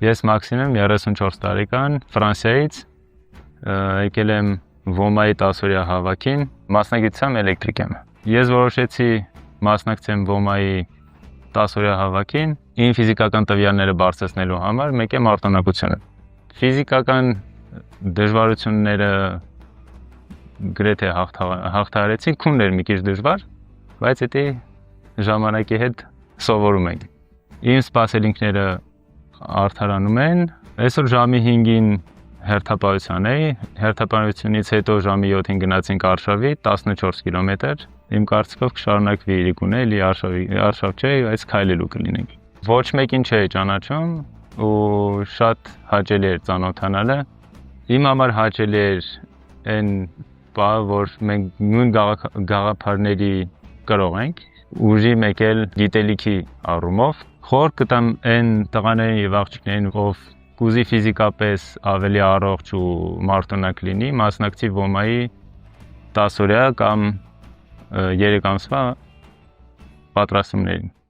Ես Մաքսիմ եմ, 34 տարեկան, Ֆրանսիայից, եկել եմ ՈՄԱ-ի 10-օրյա հավաքին, մասնագիտությամբ էլեկտրիկ եմ։ Ես որոշեցի մասնակցեմ ՈՄԱ-ի 10-օրյա հավաքին, իմ ֆիզիկական տվյալները բարձրացնելու համար, մեկ է մարտունակությունը։ Ֆիզիկական դժվարությունները գրեթե հաղթահարեցի, քունն էր մի քիչ դժվար, բայց դա ժամանակի հետ սովորում ենք։ Իմ սպասելիքները արդարանում են, այսօր ժամի 5-ին հերթապահության էի, հերթապահությունից հետո ժամի 7-ին գնացինք Արշավի 14 կիլոմետր, իմ կարծիքով կշարունակվի իրիկունը, էլի Արշավ չէ, այս քայլելու կլինենք։ Ոչ մեկին չէի ճանաչում ու շատ հաճելի էր ծանոթանալը։ Իմ համար հաճելի էր այն բանը, որ մենք նույն գաղափարների կրող ենք, ուժի մեկ էլ գիտելիքի առումով։ Խորհուրդ կտամ այն տղաներին եւ աղջիկներին, ով կուզի ֆիզիկապես ավելի առողջ ու մարտունակ լինի, մասնակցի ՈՄԱ-ի 10-օրյա կամ 3 ամսվա պատրաստումներին։